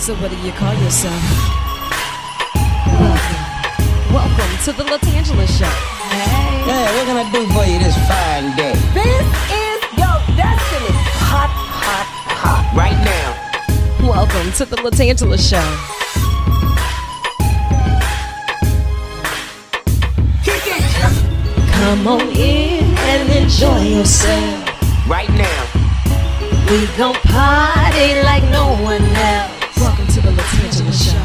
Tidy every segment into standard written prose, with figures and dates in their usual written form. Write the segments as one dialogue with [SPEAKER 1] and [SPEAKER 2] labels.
[SPEAKER 1] So what do you call yourself? Welcome to the LaTangela Show.
[SPEAKER 2] Hey. Yeah, what can I do for you this fine day?
[SPEAKER 3] This is your destiny. Hot, hot, hot.
[SPEAKER 2] Right now.
[SPEAKER 1] Welcome to the LaTangela Show.
[SPEAKER 2] Kick it.
[SPEAKER 1] Come on in and enjoy yourself.
[SPEAKER 2] Right now.
[SPEAKER 1] We gon' party like no one else. Welcome to the LaTangela Show.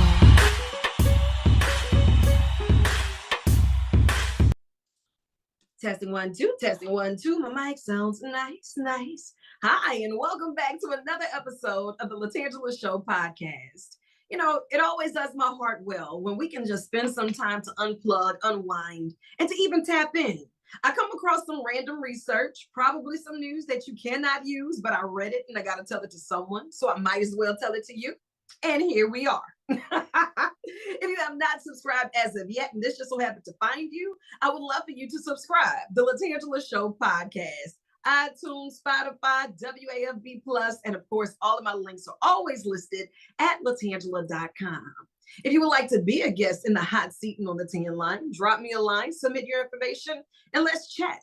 [SPEAKER 3] Testing 1 2, testing 1 2. My mic sounds nice. Hi, and welcome back to another episode of the LaTangela Show podcast. You know, it always does my heart well when we can just spend some time to unplug, unwind, and to even tap in. I come across some random research, probably some news that you cannot use, but I read it and I got to tell it to someone, so I might as well tell it to you. And here we are. If you have not subscribed as of yet, and this just so happened to find you, I would love for you to subscribe. The LaTangela Show podcast, iTunes, Spotify, WAFB Plus, and of course, all of my links are always listed at latangela.com. If you would like to be a guest in the hot seat and on the 10 line, drop me a line, submit your information, and let's chat.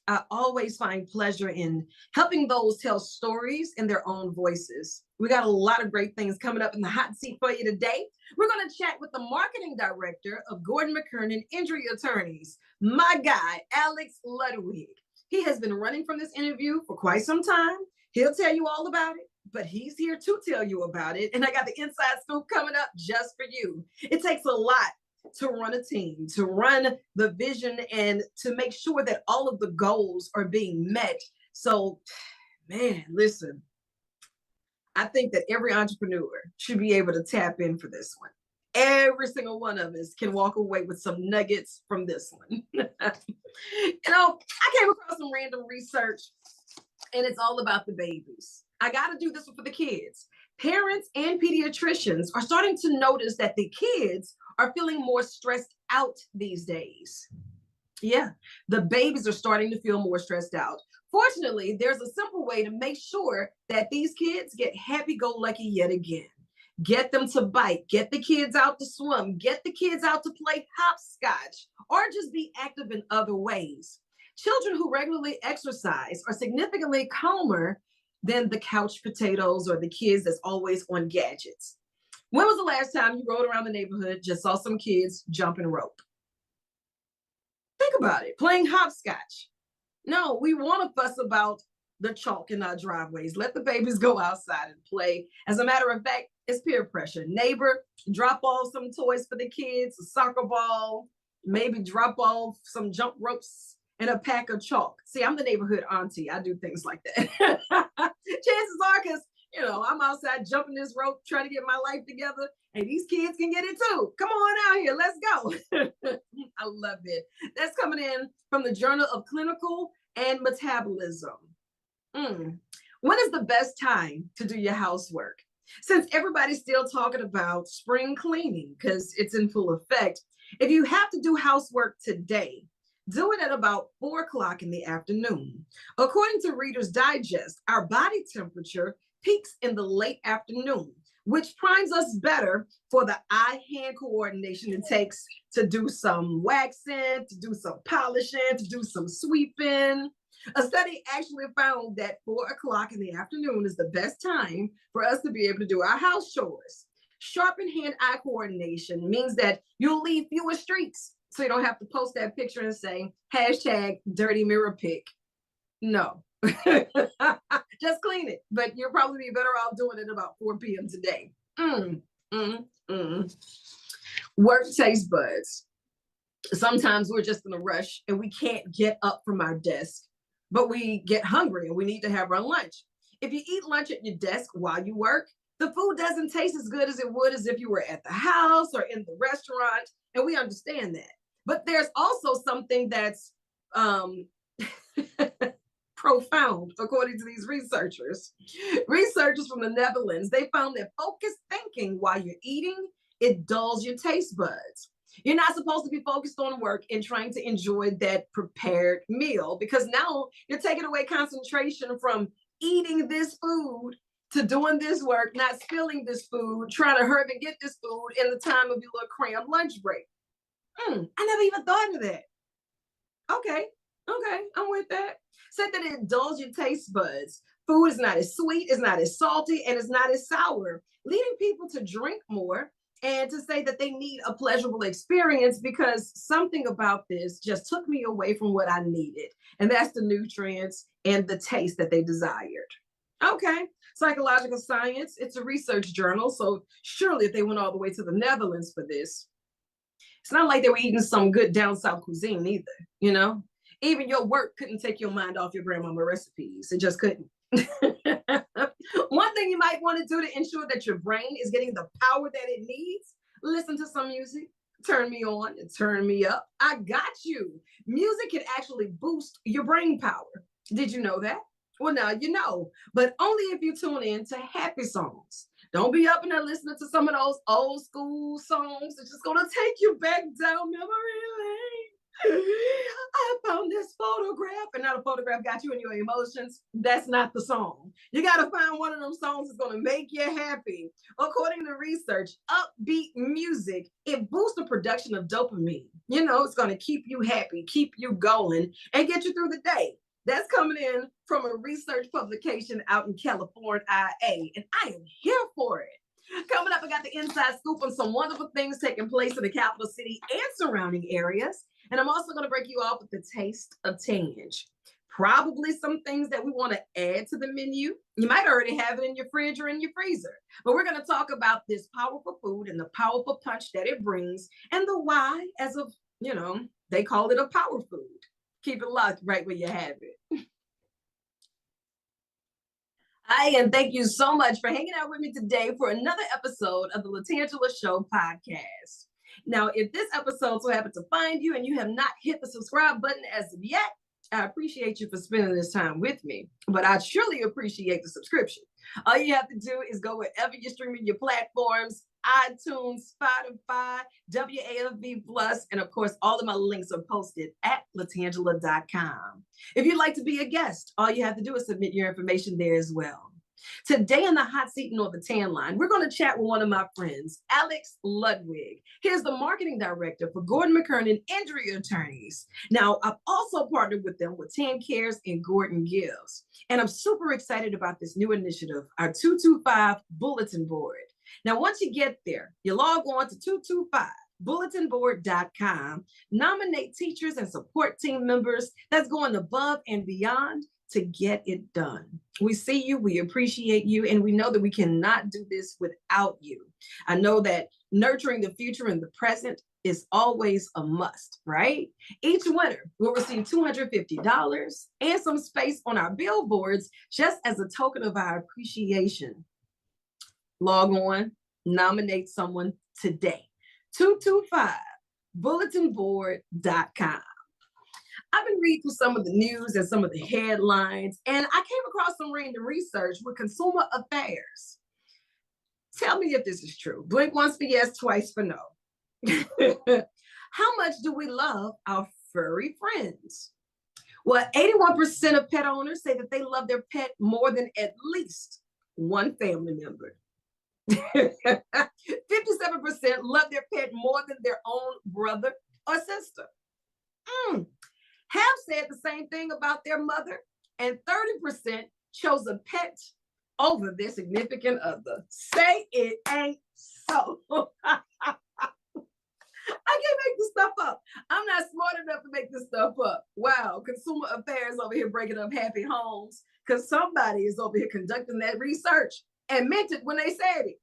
[SPEAKER 3] I always find pleasure in helping those tell stories in their own voices. We got a lot of great things coming up in the hot seat for you today. We're going to chat with the marketing director of Gordon McKernan Injury Attorneys, my guy, Alex Ludwig. He has been running from this interview for quite some time. He'll tell you all about it, but he's here to tell you about it. And I got the inside scoop coming up just for you. It takes a lot to run a team, to run the vision, and to make sure that all of the goals are being met. So, man, listen, I think that every entrepreneur should be able to tap in for this one. Every single one of us can walk away with some nuggets from this one. You know, I came across some random research, and it's all about the babies. I got to do this one for the kids. Parents and pediatricians are starting to notice that the kids are feeling more stressed out these days. Yeah, the babies are starting to feel more stressed out. Fortunately, there's a simple way to make sure that these kids get happy-go-lucky yet again. Get them to bike, get the kids out to swim, get the kids out to play hopscotch, or just be active in other ways. Children who regularly exercise are significantly calmer than the couch potatoes or the kids that's always on gadgets. When was the last time you rode around the neighborhood, just saw some kids jumping rope? Think about it, playing hopscotch. No, we want to fuss about the chalk in our driveways. Let the babies go outside and play. As a matter of fact, it's peer pressure. Neighbor, drop off some toys for the kids, a soccer ball, maybe drop off some jump ropes and a pack of chalk. See, I'm the neighborhood auntie. I do things like that. Chances are, because, you know, I'm outside jumping this rope, trying to get my life together, and these kids can get it too. Come on out here. Let's go. I love it. That's coming in from the Journal of Clinical and Metabolism. When is the best time to do your housework? Since everybody's still talking about spring cleaning because it's in full effect, if you have to do housework today, do it at about 4 o'clock in the afternoon. According to Reader's Digest, our body temperature peaks in the late afternoon, which primes us better for the eye-hand coordination it takes to do some waxing, to do some polishing, to do some sweeping. A study actually found that 4 o'clock in the afternoon is the best time for us to be able to do our house chores. Sharpened hand-eye coordination means that you'll leave fewer streaks, so you don't have to post that picture and say, #dirty-mirror-pic. No. Just clean it, but you'll probably be better off doing it about 4 p.m. today. Work taste buds. Sometimes we're just in a rush and we can't get up from our desk, but we get hungry and we need to have our lunch. If you eat lunch at your desk while you work, the food doesn't taste as good as it would as if you were at the house or in the restaurant, and we understand that. But there's also something that's profound, according to these researchers. Researchers from the Netherlands, they found that focused thinking while you're eating, it dulls your taste buds. You're not supposed to be focused on work and trying to enjoy that prepared meal, because now you're taking away concentration from eating this food to doing this work, not spilling this food, trying to hurry and get this food in the time of your little cramped lunch break. I never even thought of that. Okay, I'm with that. Said that it indulges your taste buds. Food is not as sweet, it's not as salty, and it's not as sour, leading people to drink more and to say that they need a pleasurable experience because something about this just took me away from what I needed. And that's the nutrients and the taste that they desired. Okay, psychological science, it's a research journal. So surely if they went all the way to the Netherlands for this, it's not like they were eating some good down south cuisine either, you know? Even your work couldn't take your mind off your grandmama recipes. It just couldn't. One thing you might want to do to ensure that your brain is getting the power that it needs, listen to some music, turn me on and turn me up. I got you. Music can actually boost your brain power. Did you know that? Well, now you know, but only if you tune in to happy songs. Don't be up in there listening to some of those old school songs that's just gonna take you back down memory lane. I found this photograph, and now the photograph got you in your emotions. That's not the song. You got to find one of them songs that's going to make you happy. According to research, upbeat music, it boosts the production of dopamine. You know, it's going to keep you happy, keep you going, and get you through the day. That's coming in from a research publication out in California, and I am here for it. Coming up, I got the inside scoop on some wonderful things taking place in the capital city and surrounding areas. And I'm also going to break you off with the taste of Tange. Probably some things that we want to add to the menu. You might already have it in your fridge or in your freezer. But we're going to talk about this powerful food and the powerful punch that it brings and the why, as of, you know, they call it a power food. Keep it locked right where you have it. Hi, and thank you so much for hanging out with me today for another episode of the LaTangela Show podcast. Now, if this episode so happens to find you and you have not hit the subscribe button as of yet, I appreciate you for spending this time with me, but I truly appreciate the subscription. All you have to do is go wherever you're streaming your platforms, iTunes, Spotify, WAFB Plus, and of course, all of my links are posted at latangela.com. If you'd like to be a guest, all you have to do is submit your information there as well. Today in the hot seat and on the tan line, we're going to chat with one of my friends, Alex Ludwig. He is the marketing director for Gordon McKernan Injury Attorneys. Now, I've also partnered with them with Tan Cares and Gordon Gives. And I'm super excited about this new initiative, our 225 bulletin board. Now, once you get there, you log on to 225bulletinboard.com, nominate teachers and support team members that's going above and beyond to get it done. We see you, we appreciate you, and we know that we cannot do this without you. I know that nurturing the future and the present is always a must, right? Each winner will receive $250 and some space on our billboards just as a token of our appreciation. Log on, nominate someone today. 225bulletinboard.com. I've been reading through some of the news and some of the headlines, and I came across some random research with consumer affairs. Tell me if this is true. Blink once for yes, twice for no. How much do we love our furry friends? Well, 81% of pet owners say that they love their pet more than at least one family member. 57% love their pet more than their own brother or sister. Have said the same thing about their mother, and 30% chose a pet over their significant other. Say it ain't so. I can't make this stuff up. I'm not smart enough to make this stuff up. Wow, consumer affairs over here breaking up happy homes because somebody is over here conducting that research and meant it when they said it.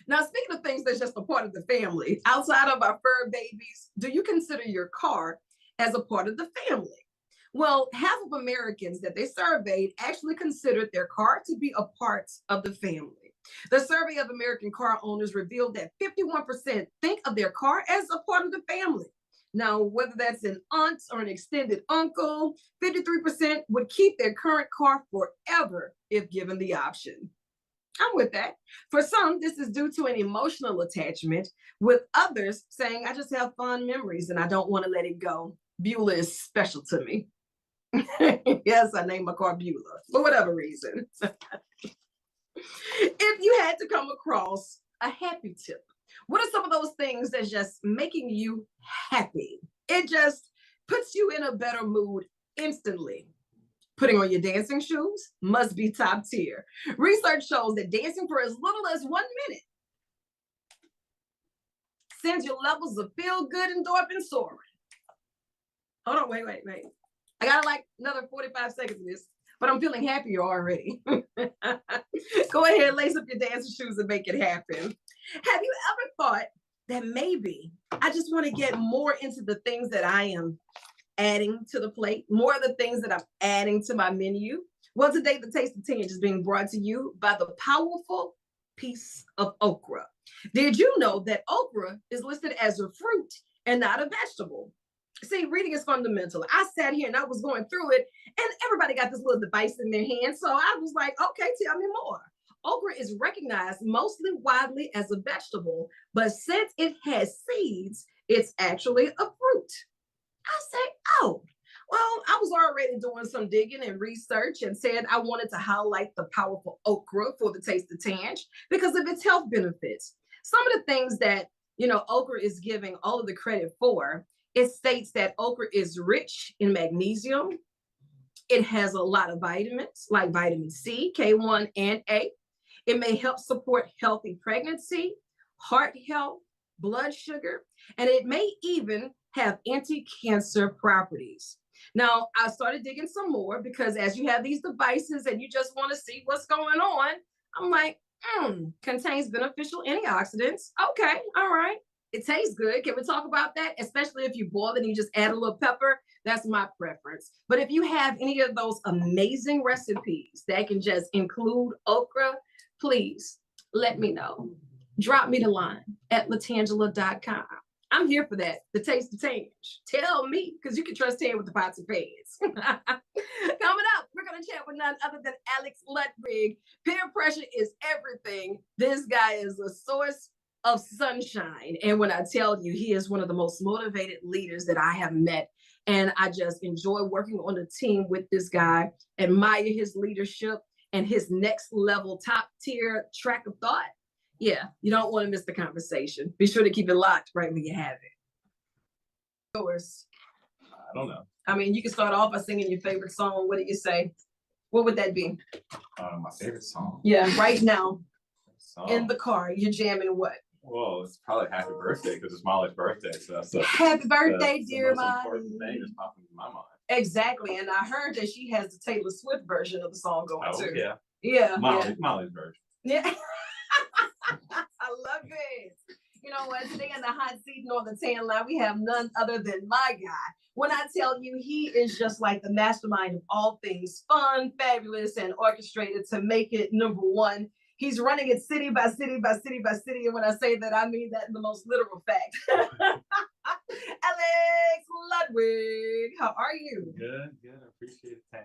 [SPEAKER 3] Now, speaking of things that's just a part of the family, outside of our fur babies, do you consider your car as a part of the family? Well, half of Americans that they surveyed actually considered their car to be a part of the family. The survey of American car owners revealed that 51% think of their car as a part of the family. Now, whether that's an aunt or an extended uncle, 53% would keep their current car forever if given the option. I'm with that. For some, this is due to an emotional attachment, with others saying, I just have fond memories and I don't want to let it go. Beulah is special to me. Yes, I named my car Beulah for whatever reason. If you had to come across a happy tip, what are some of those things that's just making you happy? It just puts you in a better mood instantly. Putting on your dancing shoes must be top tier. Research shows that dancing for as little as 1 minute sends your levels of feel-good endorphin soaring. Hold on, wait. I got like another 45 seconds of this, but I'm feeling happier already. Go ahead, lace up your dancing shoes and make it happen. Have you ever thought that maybe I just want to get more into the things that I am adding to the plate, more of the things that I'm adding to my menu? Well, today the Taste of Tinge is being brought to you by the powerful piece of okra. Did you know that okra is listed as a fruit and not a vegetable? See, reading is fundamental. I sat here and I was going through it, and everybody got this little device in their hand. So I was like, okay, tell me more. Okra is recognized mostly widely as a vegetable, but since it has seeds, it's actually a fruit. I say, oh, well, I was already doing some digging and research and said I wanted to highlight the powerful okra for the Taste of Tinge because of its health benefits. Some of the things that, okra is giving all of the credit for, it states that okra is rich in magnesium. It has a lot of vitamins like vitamin C, K1, and A. It may help support healthy pregnancy, heart health, blood sugar, and it may even have anti-cancer properties. Now, I started digging some more because as you have these devices and you just want to see what's going on, I'm like, contains beneficial antioxidants. Okay, all right. It tastes good. Can we talk about that? Especially if you boil it and you just add a little pepper. That's my preference. But if you have any of those amazing recipes that can just include okra, please let me know. Drop me the line at LaTangela.com. I'm here for that. The Taste of Tinge. Tell me, because you can trust Tan with the pots and pans. Coming up, we're going to chat with none other than Alex Ludwig. Peer pressure is everything. This guy is a source of sunshine. And when I tell you, he is one of the most motivated leaders that I have met. And I just enjoy working on a team with this guy, admire his leadership and his next level top tier track of thought. Yeah, you don't want to miss the conversation. Be sure to keep it locked right when you have it. Yours.
[SPEAKER 4] I don't know.
[SPEAKER 3] I mean, you can start off by singing your favorite song. What do you say? What would that be?
[SPEAKER 4] My favorite song.
[SPEAKER 3] Yeah, right now, in the car, you're jamming what?
[SPEAKER 4] Well, it's probably Happy Birthday because it's Molly's birthday. So that's
[SPEAKER 3] Happy birthday, dear
[SPEAKER 4] Molly. That's the most
[SPEAKER 3] Molly.
[SPEAKER 4] important thing that's popping in my mind.
[SPEAKER 3] Exactly, and I heard that she has the Taylor Swift version of the song going too.
[SPEAKER 4] Yeah.
[SPEAKER 3] Yeah.
[SPEAKER 4] Molly's version.
[SPEAKER 3] Yeah. I love it. You know what? Today in the hot seat on the tan line, we have none other than my guy. When I tell you, he is just like the mastermind of all things fun, fabulous, and orchestrated to make it number one. He's running it city by city by city by city. And when I say that, I mean that in the most literal fact. Alex Ludwig, how are you?
[SPEAKER 4] Good. I appreciate it, Tam.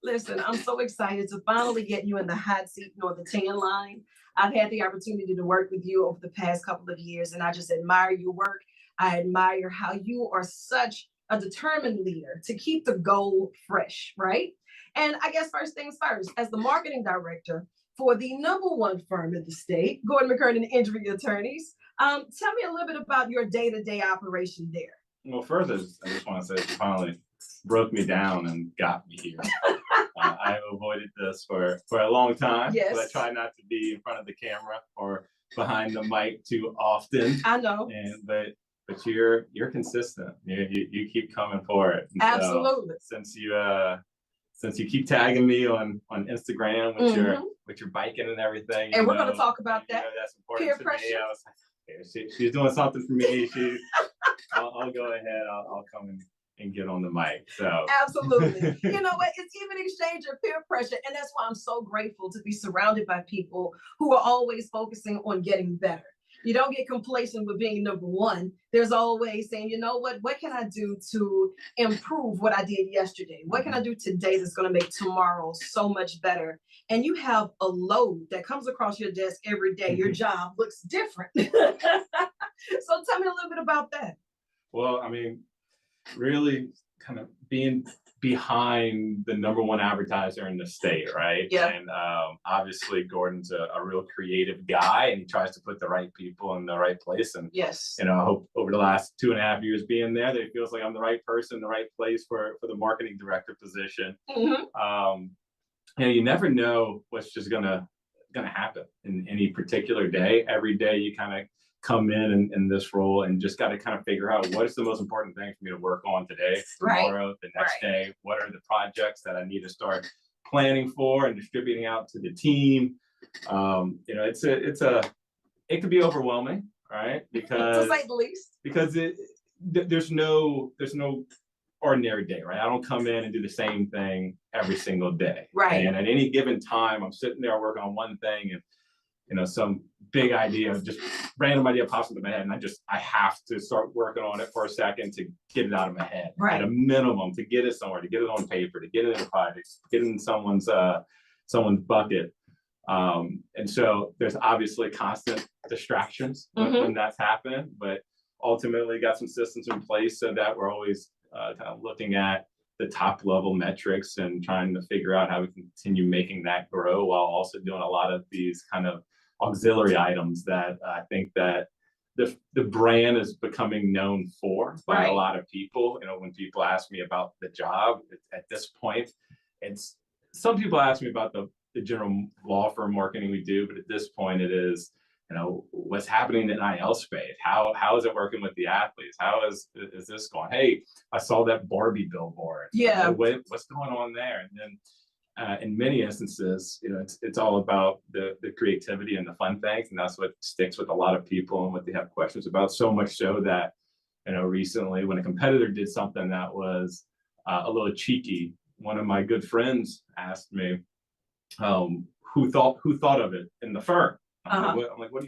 [SPEAKER 3] Listen, I'm so excited to finally get you in the hot seat on the tan line. I've had the opportunity to work with you over the past couple of years, and I just admire your work. I admire how you are such a determined leader to keep the goal fresh, right? And I guess first things first, as the marketing director for the number one firm in the state, Gordon McKernan Injury Attorneys, tell me a little bit about your day-to-day operation there.
[SPEAKER 4] Well, first, I just want to say you finally broke me down and got me here. I avoided this for a long time.
[SPEAKER 3] Yes.
[SPEAKER 4] But I try not to be in front of the camera or behind the mic too often.
[SPEAKER 3] I know.
[SPEAKER 4] But you're consistent. You keep coming for it. And
[SPEAKER 3] absolutely.
[SPEAKER 4] So, since you keep tagging me on Instagram with your biking and everything,
[SPEAKER 3] and we're going to talk about that.
[SPEAKER 4] That's important
[SPEAKER 3] peer
[SPEAKER 4] to
[SPEAKER 3] pressure.
[SPEAKER 4] me. I was like, she's doing something for me. I'll go ahead. I'll come and get on the mic. So
[SPEAKER 3] absolutely. You know what? It's even exchange of peer pressure. And that's why I'm so grateful to be surrounded by people who are always focusing on getting better. You don't get complacent with being number one. There's always saying, you know what can I do to improve what I did yesterday? What can I do today that's going to make tomorrow so much better? And you have a load that comes across your desk every day. Your job looks different. So tell me a little bit about that.
[SPEAKER 4] Well, I mean, really kind of being behind the #1 advertiser in the state, right?
[SPEAKER 3] Yeah.
[SPEAKER 4] And obviously Gordon's a real creative guy, and he tries to put the right people in the right place. And
[SPEAKER 3] yes,
[SPEAKER 4] I hope over the last 2.5 years being there, that it feels like I'm the right person, the right place for the marketing director position. You never know what's just gonna happen in any particular day. Every day you kind of come in this role and just got to kind of figure out what is the most important thing for me to work on today, tomorrow, the next day. What are the projects that I need to start planning for and distributing out to the team? It could be overwhelming, right? Because
[SPEAKER 3] to say the least.
[SPEAKER 4] Because there's no ordinary day, right? I don't come in and do the same thing every single day.
[SPEAKER 3] Right.
[SPEAKER 4] And at any given time, I'm sitting there working on one thing, and some big idea, just random idea pops into my head, and I have to start working on it for a second to get it out of my head.
[SPEAKER 3] Right.
[SPEAKER 4] At a minimum, to get it somewhere, to get it on paper, to get it in a project, get it in someone's bucket. And so there's obviously constant distractions when that's happening, but ultimately got some systems in place so that we're always kind of looking at the top level metrics and trying to figure out how we can continue making that grow while also doing a lot of these kind of auxiliary items that I think that the brand is becoming known for by a lot of people. When people ask me about the job at this point, some people ask me about the general law firm marketing we do, but at this point it is, what's happening in NIL space? How is it working with the athletes? How is this going? Hey, I saw that Barbie billboard.
[SPEAKER 3] Yeah.
[SPEAKER 4] What's going on there? And then in many instances, it's all about the creativity and the fun things, and that's what sticks with a lot of people and what they have questions about. So much so that recently, when a competitor did something that was a little cheeky, one of my good friends asked me, who thought of it in the firm? I'm like, what are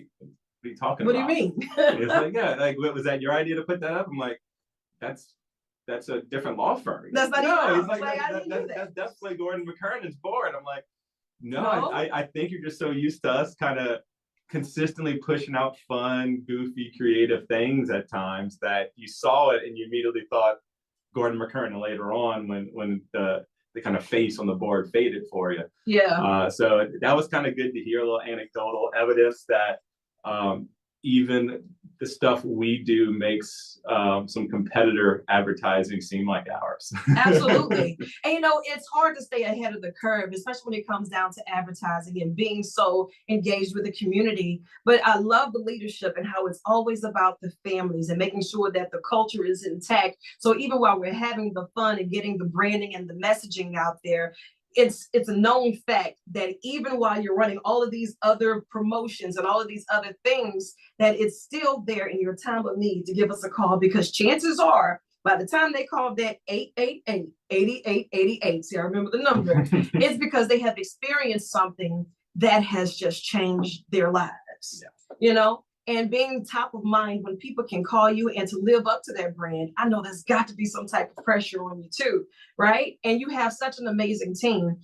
[SPEAKER 4] you talking about?
[SPEAKER 3] What do you mean?
[SPEAKER 4] It's like, yeah, like, was that your idea to put that up? I'm like, that's a different law firm.
[SPEAKER 3] That's not
[SPEAKER 4] no.
[SPEAKER 3] He's
[SPEAKER 4] Like, that's definitely Gordon McKernan's board. I'm like, no. I think you're just so used to us kind of consistently pushing out fun, goofy, creative things at times that you saw it and you immediately thought Gordon McKernan later on when the kind of face on the board faded for you.
[SPEAKER 3] Yeah.
[SPEAKER 4] So that was kind of good to hear, a little anecdotal evidence that even the stuff we do makes some competitor advertising seem like ours.
[SPEAKER 3] Absolutely. And it's hard to stay ahead of the curve, especially when it comes down to advertising and being so engaged with the community. But I love the leadership and how it's always about the families and making sure that the culture is intact. So even while we're having the fun and getting the branding and the messaging out there, it's a known fact that even while you're running all of these other promotions and all of these other things, that it's still there in your time of need to give us a call, because chances are by the time they call that 888-8888, see, I remember the number, it's because they have experienced something that has just changed their lives. Yeah. And being top of mind when people can call you and to live up to that brand, I know there's got to be some type of pressure on you too, right? And you have such an amazing team.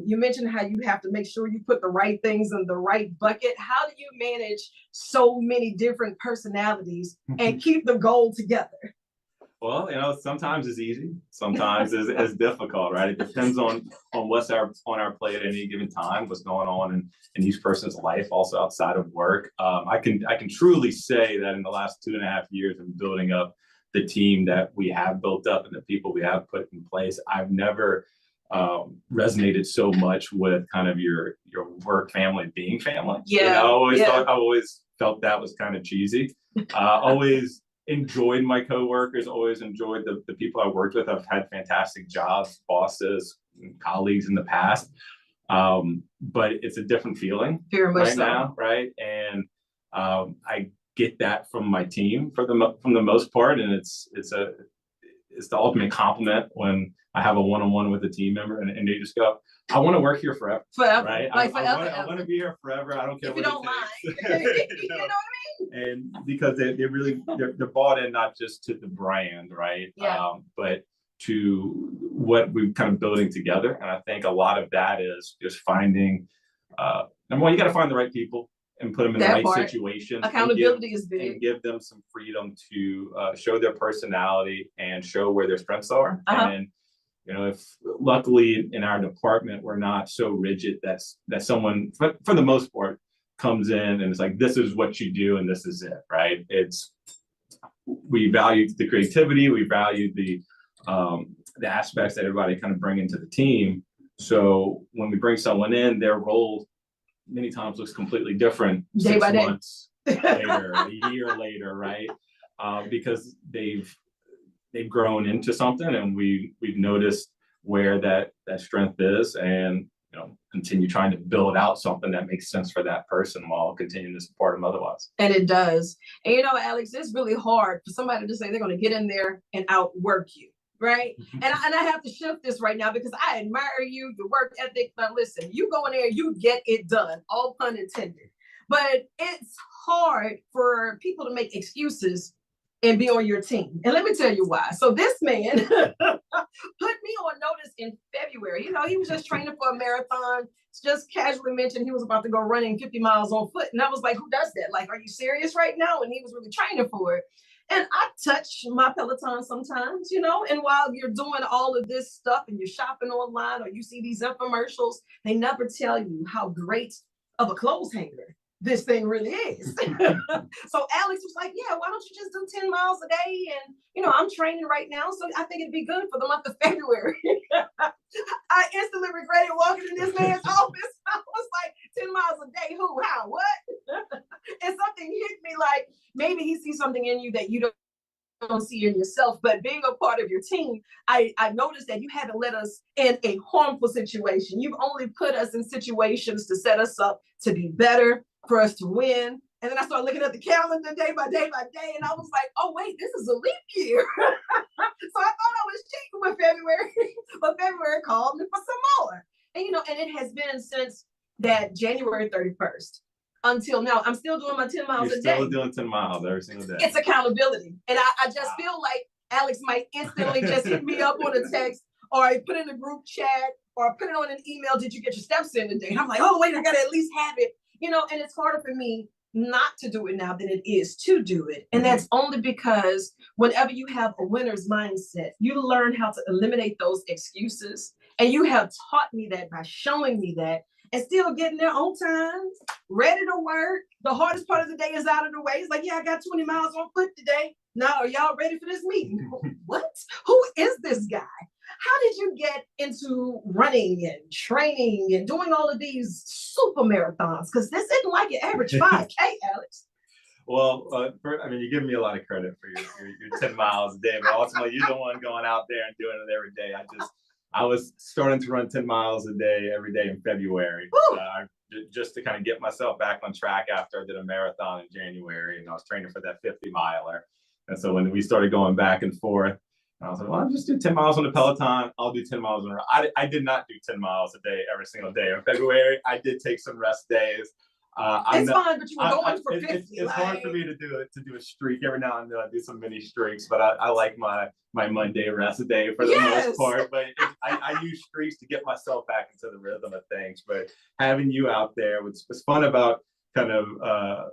[SPEAKER 3] You mentioned how you have to make sure you put the right things in the right bucket. How do you manage so many different personalities and keep the goal together?
[SPEAKER 4] Well, sometimes it's easy, sometimes it's difficult, right? It depends on what's on our plate at any given time, what's going on in each person's life, also outside of work. I can truly say that in the last 2.5 years of building up the team that we have built up and the people we have put in place, I've never resonated so much with kind of your work family being family.
[SPEAKER 3] Yeah.
[SPEAKER 4] I always felt that was kind of cheesy. Always enjoyed my coworkers, always enjoyed the people I worked with. I've had fantastic jobs, bosses, colleagues in the past. But it's a different feeling now, right? And I get that from my team from the most part, and it's the ultimate compliment when I have a one-on-one with a team member and they just go, I want to work here forever. Right?
[SPEAKER 3] Like
[SPEAKER 4] I want to be here forever. I don't care
[SPEAKER 3] if you don't mind.
[SPEAKER 4] you
[SPEAKER 3] You know what I mean?
[SPEAKER 4] And because they're bought in not just to the brand, right?
[SPEAKER 3] Yeah.
[SPEAKER 4] But to what we're kind of building together. And I think a lot of that is just finding, number one, you got to find the right people and put them in the right situations.
[SPEAKER 3] Accountability is big.
[SPEAKER 4] And give them some freedom to show their personality and show where their strengths are. And You know, if luckily in our department, we're not so rigid that someone, for the most part, comes in and it's like, this is what you do and this is it, right? We value the creativity, we value the aspects that everybody kind of bring into the team. So when we bring someone in, their role many times looks completely different
[SPEAKER 3] Day by
[SPEAKER 4] 6
[SPEAKER 3] day.
[SPEAKER 4] months later, a year later, right? Because they've grown into something, and we've noticed where that strength is, and continue trying to build out something that makes sense for that person while continuing to support them otherwise.
[SPEAKER 3] And it does. And Alex, it's really hard for somebody to say they're going to get in there and outwork you, right? And I have to shift this right now because I admire you, your work ethic. But listen, you go in there, you get it done, all pun intended. But it's hard for people to make excuses and be on your team. And let me tell you why. So this man put me on notice in February. He was just training for a marathon. Just casually mentioned he was about to go running 50 miles on foot. And I was like, who does that? Like, are you serious right now? And he was really training for it. And I touch my Peloton sometimes, and while you're doing all of this stuff and you're shopping online or you see these infomercials, they never tell you how great of a clothes hanger this thing really is. So Alex was like, yeah, why don't you just do 10 miles a day? And, I'm training right now, so I think it'd be good for the month of February. I instantly regretted walking in this man's office. I was like, 10 miles a day, who, how, what? And something hit me like, maybe he sees something in you that you don't see in yourself. But being a part of your team, I noticed that you haven't let us in a harmful situation. You've only put us in situations to set us up to be better, for us to win. And then I started looking at the calendar day by day by day, and I was like, oh wait, this is a leap year. So I thought I was cheating with February, but February called me for some more. And it has been since that January 31st until now. I'm still doing my 10 miles a day.
[SPEAKER 4] Still doing 10 miles every single day.
[SPEAKER 3] It's accountability. And I just feel like Alex might instantly just hit me up on a text, or I put in a group chat, or put it on an email, did you get your steps in today? And I'm like, oh wait, I gotta at least have it. And it's harder for me not to do it now than it is to do it. And that's only because whenever you have a winner's mindset, you learn how to eliminate those excuses. And you have taught me that by showing me that, and still getting there on time, ready to work. The hardest part of the day is out of the way. It's like, yeah, I got 20 miles on foot today. Now, are y'all ready for this meeting? What? Who is this guy? How did you get into running and training and doing all of these super marathons? Because this isn't like your average 5K, Alex.
[SPEAKER 4] Well, you're giving me a lot of credit for your 10 miles a day, but ultimately you're the one going out there and doing it every day. I was starting to run 10 miles a day every day in February, just to kind of get myself back on track after I did a marathon in January, and I was training for that 50 miler. And so when we started going back and forth, I was like, well, I'll just do 10 miles on the Peloton. I'll do 10 miles on the road. I did not do 10 miles a day every single day. In February, I did take some rest days.
[SPEAKER 3] It's fine, but you were going for 50.
[SPEAKER 4] It's hard for me to do a streak. Every now and then I do some mini streaks, but I like my Monday rest day for the most part. But I use streaks to get myself back into the rhythm of things. But having you out there, what's fun about kind of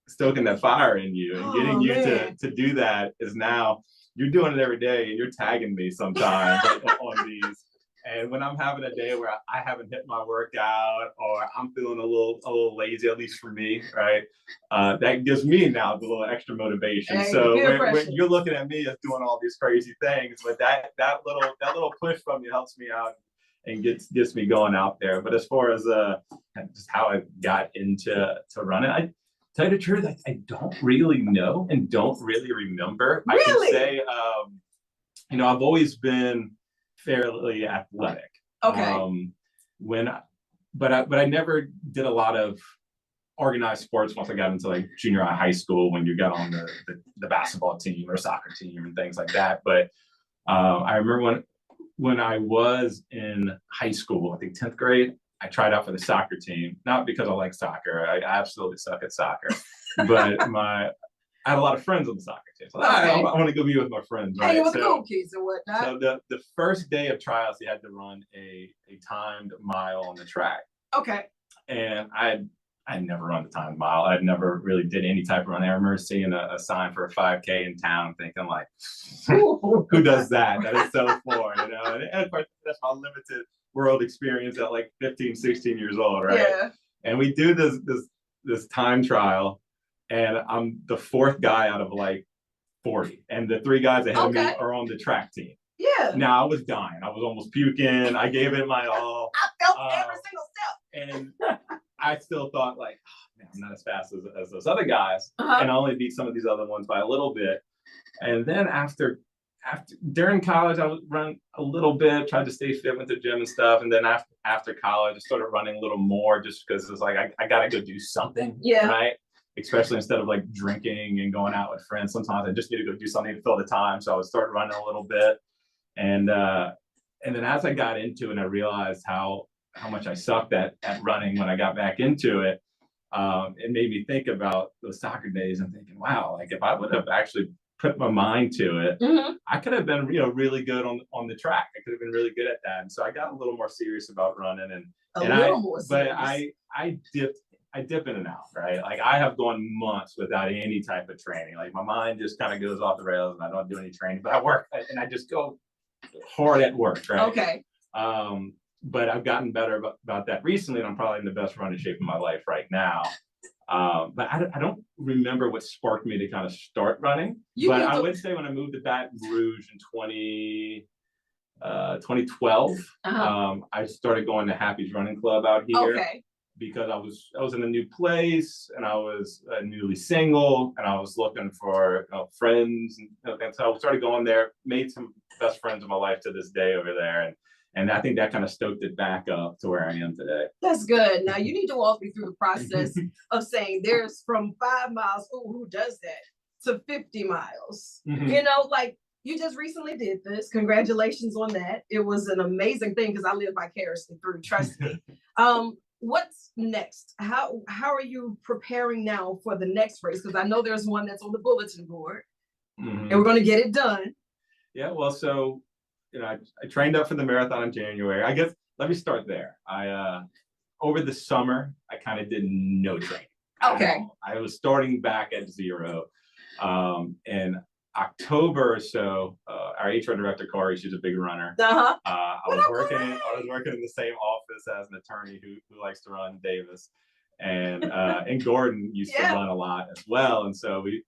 [SPEAKER 4] stoking that fire in you and getting you to do that is now you're doing it every day, and you're tagging me sometimes on these. And when I'm having a day where I haven't hit my workout, or I'm feeling a little lazy, at least for me, right? That gives me now the little extra motivation.
[SPEAKER 3] Hey,
[SPEAKER 4] so when you're looking at me as doing all these crazy things, but that little push from you helps me out and gets me going out there. But as far as just how I got into running, I tell you the truth, I don't really know and don't really remember.
[SPEAKER 3] Really?
[SPEAKER 4] I can say, I've always been fairly athletic.
[SPEAKER 3] Okay.
[SPEAKER 4] But I never did a lot of organized sports once I got into like junior high school, when you got on the basketball team or soccer team and things like that. But I remember when I was in high school, I think 10th grade, I tried out for the soccer team, not because I like soccer. I absolutely suck at soccer, but I had a lot of friends on the soccer team. So I want to go be with my friends. Right?
[SPEAKER 3] Hanging with the cool kids and whatnot.
[SPEAKER 4] So the first day of tryouts, you had to run a timed mile on the track.
[SPEAKER 3] Okay.
[SPEAKER 4] And I I never run the time mile. I never really did any type of running. I remember seeing a sign for a 5K in town, thinking like, who does that? That is so foreign, you know? And of course, that's my limited world experience at like 15, 16 years old, right?
[SPEAKER 3] Yeah.
[SPEAKER 4] And we do this time trial, and I'm the fourth guy out of like 40, and the 3 guys ahead of me are on the track team.
[SPEAKER 3] Yeah.
[SPEAKER 4] Now I was dying. I was almost puking. I gave it my all.
[SPEAKER 3] I felt every single step.
[SPEAKER 4] And I still thought like, oh, man, I'm not as fast as those other guys. And I only beat some of these other ones by a little bit. And then during college, I would run a little bit, tried to stay fit with the gym and stuff. And then after college, I started running a little more just because it's like, I got to go do something.
[SPEAKER 3] Yeah.
[SPEAKER 4] Right. Especially instead of like drinking and going out with friends. Sometimes I just need to go do something to fill the time. So I would start running a little bit. And then as I got into it, I realized how much I sucked at running when I got back into it. It made me think about those soccer days and thinking, wow, like if I would have actually put my mind to it, I could have been, really good on the track. I could have been really good at that. And so I got a little more serious about running but I dip in and out, right? Like I have gone months without any type of training. Like my mind just kind of goes off the rails and I don't do any training, but I work and I just go hard at work, right?
[SPEAKER 3] Okay.
[SPEAKER 4] But I've gotten better about that recently, and I'm probably in the best running shape of my life right now. But I don't remember what sparked me to kind of start running. But I would say when I moved to Baton Rouge in 2012, I started going to Happy's Running Club out here.
[SPEAKER 3] Okay.
[SPEAKER 4] Because I was in a new place and I was newly single and I was looking for friends and so I started going there, made some best friends of my life to this day over there, and I think that kind of stoked it back up to where I am today.
[SPEAKER 3] That's good. Now you need to walk me through the process of saying there's from 5 miles, who does that, to 50 miles. Like you just recently did this. Congratulations on that. It was an amazing thing because I live vicariously through, trust me. What's next? How are you preparing now for the next race? Because I know there's one that's on the bulletin board, and we're going to get it done. Yeah,
[SPEAKER 4] well, so I trained up for the marathon in January. I guess let me start there. I over the summer I kind of did no training.
[SPEAKER 3] Okay.
[SPEAKER 4] I was starting back at 0, and October or so, our HR director, Corey, she's a big runner. I was working in the same office as an attorney who likes to run, Davis, and Gordon used to run a lot as well. And so we,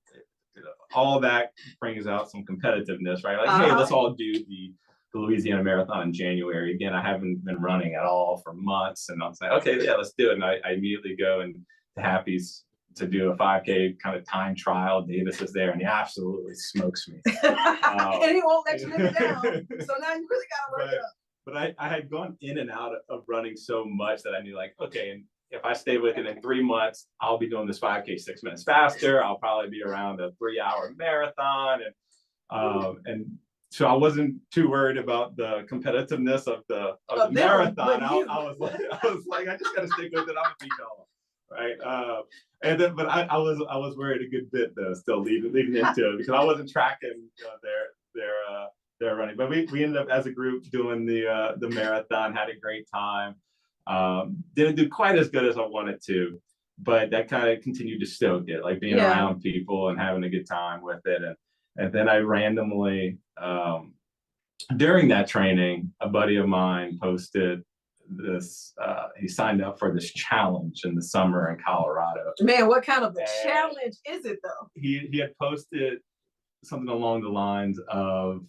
[SPEAKER 4] all that brings out some competitiveness, right? Like, hey, let's all do the Louisiana Marathon in January. Again, I haven't been running at all for months, and I'm saying, okay, yeah, let's do it. And I immediately go and to Happy's to do a 5K kind of time trial. Davis is there and he absolutely smokes me.
[SPEAKER 3] And he won't let you live it down. So now you really got to work it up.
[SPEAKER 4] But I had gone in and out of running so much that I knew like, okay, and if I stay with it in 3 months, I'll be doing this 5K 6 minutes faster. I'll probably be around a 3-hour marathon. And so I wasn't too worried about the competitiveness of the marathon. I was like, I just got to stick with it. I'm gonna beat y'all. Right. And then, but I was worried a good bit though, still leading into it because I wasn't tracking their running. But we ended up as a group doing the marathon, had a great time. Didn't do quite as good as I wanted to, but that kind of continued to stoke it, like being around people and having a good time with it. And then I randomly, during that training, a buddy of mine posted this, he signed up for this challenge in the summer in Colorado.
[SPEAKER 3] Man, what kind of a challenge is it though?
[SPEAKER 4] He had posted something along the lines of,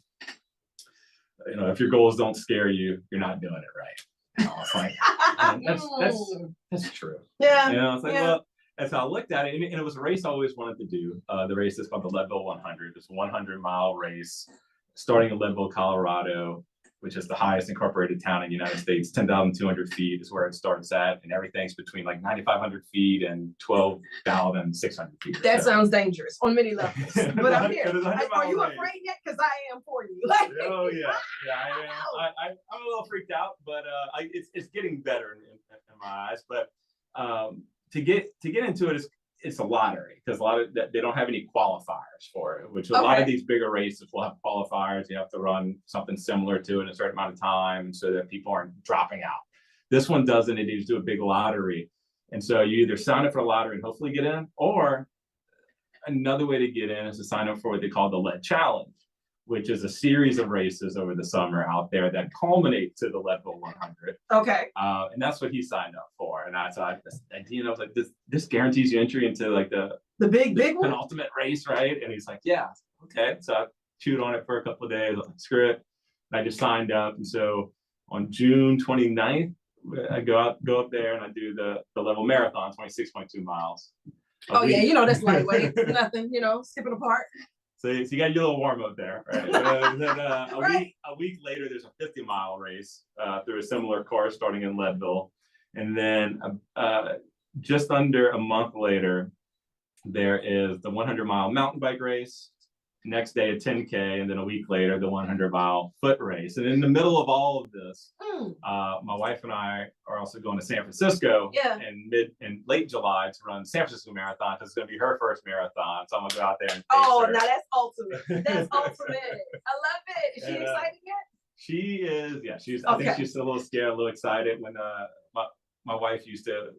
[SPEAKER 4] if your goals don't scare you, you're not doing it right. And I was like, that's true.
[SPEAKER 3] Yeah.
[SPEAKER 4] It's like, well, and so I looked at it, and it was a race I always wanted to do. The race is called the Leadville 100. It's a 100-mile race starting in Leadville, Colorado, which is the highest incorporated town in the United States. 10,200 feet is where it starts at, and everything's between like 9,500 feet and 12,600 feet.
[SPEAKER 3] That sounds dangerous on many levels. But I'm here. Are you afraid yet? Because I am for you.
[SPEAKER 4] Oh yeah, I am. I'm a little freaked out, but it's getting better in my eyes. But to get into it, it's a lottery because a lot of they don't have any qualifiers for it, which a lot of these bigger races will have qualifiers. You have to run something similar to it in a certain amount of time so that people aren't dropping out. This one doesn't. It needs to do a big lottery. And so you either sign up for the lottery and hopefully get in, or another way to get in is to sign up for what they call the Lead Challenge, which is a series of races over the summer out there that culminate to the Leadville 100.
[SPEAKER 3] Okay.
[SPEAKER 4] And that's what he signed up for. And I thought, I was like, this guarantees you entry into like the
[SPEAKER 3] big one,
[SPEAKER 4] penultimate race, right? And he's like, yeah, okay. So I chewed on it for a couple of days, like, screw it. And I just signed up. And so on June 29th, I go up there and I do the Leadville Marathon, 26.2 miles.
[SPEAKER 3] Oh yeah, that's lightweight, nothing, skipping apart.
[SPEAKER 4] So you got your little warm up there, right? And then a week later, there's a 50-mile race through a similar course starting in Leadville. And then just under a month later, there is the 100-mile mountain bike race. Next day, a 10K, and then a week later, the 100-mile foot race. And in the middle of all of this, my wife and I are also going to San Francisco in late July to run San Francisco Marathon, because it's going to be her first marathon. So I'm going to go out there and face her.
[SPEAKER 3] Now that's ultimate. That's ultimate. I love it. Is she excited yet?
[SPEAKER 4] She is. Yeah, I think she's a little scared, a little excited. When my wife used to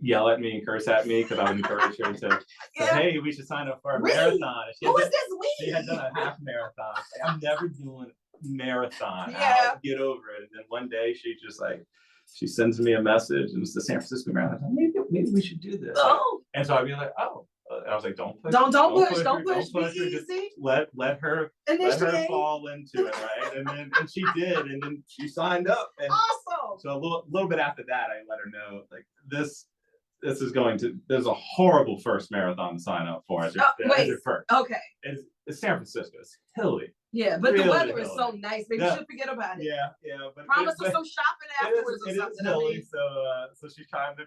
[SPEAKER 4] yell at me and curse at me because I would encourage her to say, hey, we should sign up for a marathon.
[SPEAKER 3] Who is this we?
[SPEAKER 4] She had done a half marathon. I'm never doing marathon.
[SPEAKER 3] Yeah.
[SPEAKER 4] I'll get over it. And then one day she sends me a message, and it's the San Francisco Marathon. Maybe we should do this.
[SPEAKER 3] Oh.
[SPEAKER 4] And so I'd be like, oh. And I was like, don't push.
[SPEAKER 3] Don't push. Be
[SPEAKER 4] Just
[SPEAKER 3] easy.
[SPEAKER 4] let her fall into it, right? And she did, and then she signed up. And
[SPEAKER 3] awesome.
[SPEAKER 4] so a little bit after that, I let her know, like, there's a horrible first marathon to sign up for as your first.
[SPEAKER 3] Okay.
[SPEAKER 4] It's San Francisco. It's hilly.
[SPEAKER 3] Yeah, but
[SPEAKER 4] really
[SPEAKER 3] the weather
[SPEAKER 4] hilly.
[SPEAKER 3] Is so nice. Maybe you should forget about it.
[SPEAKER 4] Yeah. But
[SPEAKER 3] promise her some shopping afterwards or something.
[SPEAKER 4] It is hilly, so she's trying to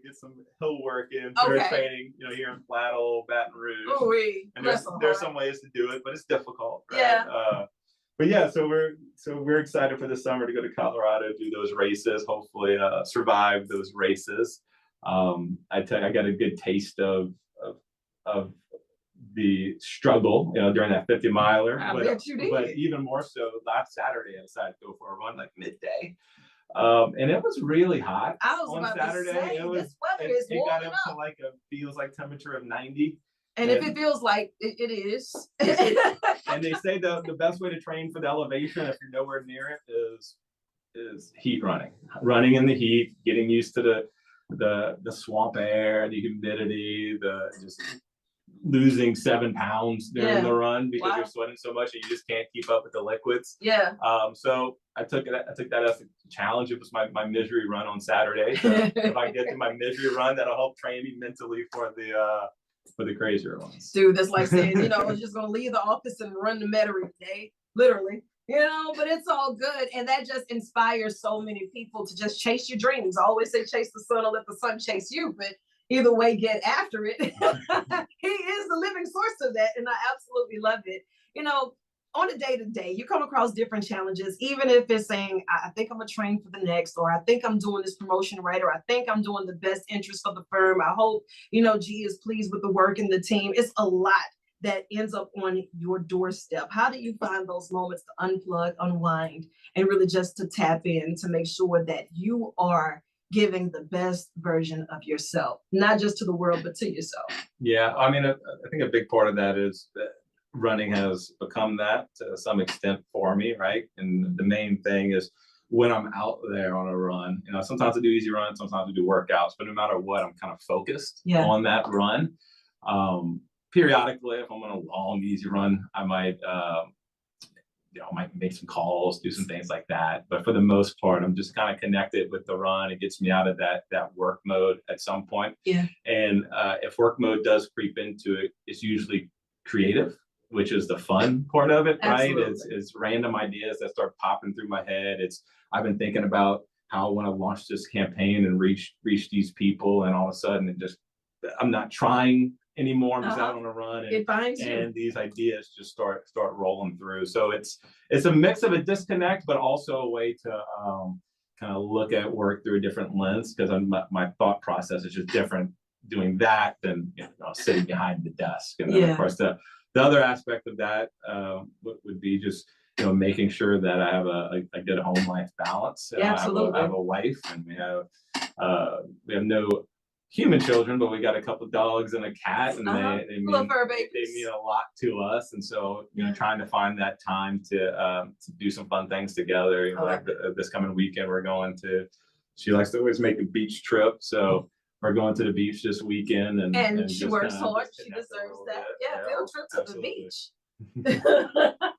[SPEAKER 4] get some hill work in through her training, here in Flattle, Baton Rouge.
[SPEAKER 3] Ooh-wee.
[SPEAKER 4] And there's some ways to do it, but it's difficult. Right?
[SPEAKER 3] Yeah.
[SPEAKER 4] But yeah, so we're excited for the summer to go to Colorado, do those races, hopefully survive those races. I got a good taste of the struggle, during that 50-miler. But even more so, last Saturday I decided to go for a run like midday. And it was really hot on Saturday.
[SPEAKER 3] This weather is
[SPEAKER 4] it got up to feels like temperature of 90.
[SPEAKER 3] And if it feels like it is.
[SPEAKER 4] And they say the best way to train for the elevation, if you're nowhere near it, is heat running in the heat, getting used to the swamp air, the humidity, just losing 7 pounds during the run because you're sweating so much and you just can't keep up with the liquids.
[SPEAKER 3] Yeah.
[SPEAKER 4] So I took that as a challenge. It was my misery run on Saturday. So if I get to my misery run, that'll help train me mentally for the crazier ones.
[SPEAKER 3] Dude, that's like saying, I was just gonna leave the office and run the Metairie today, literally. But it's all good. And that just inspires so many people to just chase your dreams. I always say chase the sun or let the sun chase you, but either way, get after it. He is the living source of that. And I absolutely love it. On a day-to-day, you come across different challenges, even if it's saying, I think I'm gonna train for the next, or I think I'm doing this promotion right, or I think I'm doing the best interest for the firm. I hope, G is pleased with the work and the team. It's a lot that ends up on your doorstep. How do you find those moments to unplug, unwind, and really just to tap in to make sure that you are giving the best version of yourself, not just to the world, but to yourself?
[SPEAKER 4] Yeah, I mean, I think a big part of that is that running has become that to some extent for me, right? And the main thing is when I'm out there on a run, sometimes I do easy runs, sometimes I do workouts, but no matter what, I'm kind of focused on that run. Periodically, if I'm on a long, easy run, I might, might make some calls, do some things like that. But for the most part, I'm just kind of connected with the run. It gets me out of that work mode at some point.
[SPEAKER 3] Yeah. And
[SPEAKER 4] if work mode does creep into it, it's usually creative, which is the fun part of it, right? It's random ideas that start popping through my head. I've been thinking about how I want to launch this campaign and reach these people, and all of a sudden I'm not trying anymore. I'm just out on a run, and these ideas just start rolling through. So it's a mix of a disconnect, but also a way to kind of look at work through a different lens, because my thought process is just different doing that than sitting behind the desk. And then of course the other aspect of that would be just making sure that I have a good home life balance.
[SPEAKER 3] Absolutely.
[SPEAKER 4] I have a wife, and we have no human children, but we got a couple dogs and a cat, and they
[SPEAKER 3] Little fur
[SPEAKER 4] they
[SPEAKER 3] babies.
[SPEAKER 4] mean a lot to us. And so, trying to find that time to do some fun things together. This coming weekend, we're going to. She likes to always make a beach trip, so we're going to the beach this weekend,
[SPEAKER 3] and she
[SPEAKER 4] just
[SPEAKER 3] works
[SPEAKER 4] kinda
[SPEAKER 3] hard.
[SPEAKER 4] just
[SPEAKER 3] She
[SPEAKER 4] connect a
[SPEAKER 3] deserves
[SPEAKER 4] little
[SPEAKER 3] that.
[SPEAKER 4] bit.
[SPEAKER 3] Yeah, field trip to
[SPEAKER 4] absolutely.
[SPEAKER 3] the beach.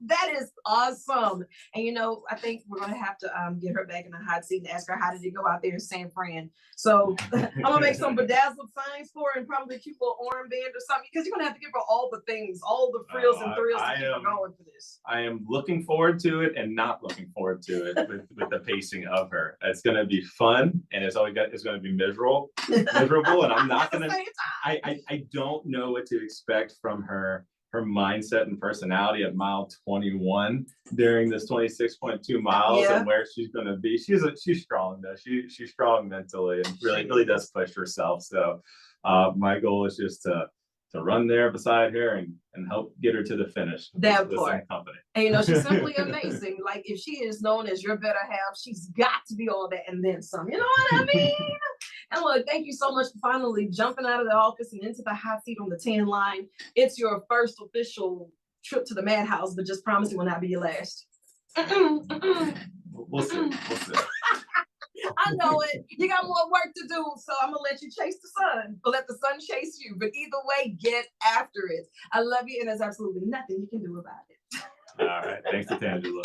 [SPEAKER 3] That is awesome. And I think we're gonna have to get her back in the hot seat and ask her how did it go out there in San Fran. So I'm gonna make some bedazzled signs for her and probably a cute little armband or something, because you're gonna have to give her all the things, all the frills and thrills to keep her going for this.
[SPEAKER 4] I am looking forward to it and not looking forward to it with the pacing of her. It's gonna be fun, and it's gonna be miserable, and I'm not gonna. I don't know what to expect from her mindset and personality at mile 21 during this 26.2 miles and where she's going to be. She's strong though. She's strong mentally and really does push herself. So my goal is just to run there beside her and help get her to the finish.
[SPEAKER 3] That part.
[SPEAKER 4] Company.
[SPEAKER 3] And she's simply amazing. Like, if she is known as your better half, she's got to be all that and then some. You know what I mean? And look, thank you so much for finally jumping out of the office and into the hot seat on the 10 line. It's your first official trip to the madhouse, but just promise it will not be your last.
[SPEAKER 4] We'll see.
[SPEAKER 3] I know it. You got more work to do, so I'm gonna let you chase the sun, but let the sun chase you. But either way, get after it. I love you, and there's absolutely nothing you can do about it.
[SPEAKER 4] All right. Thanks, LaTangela.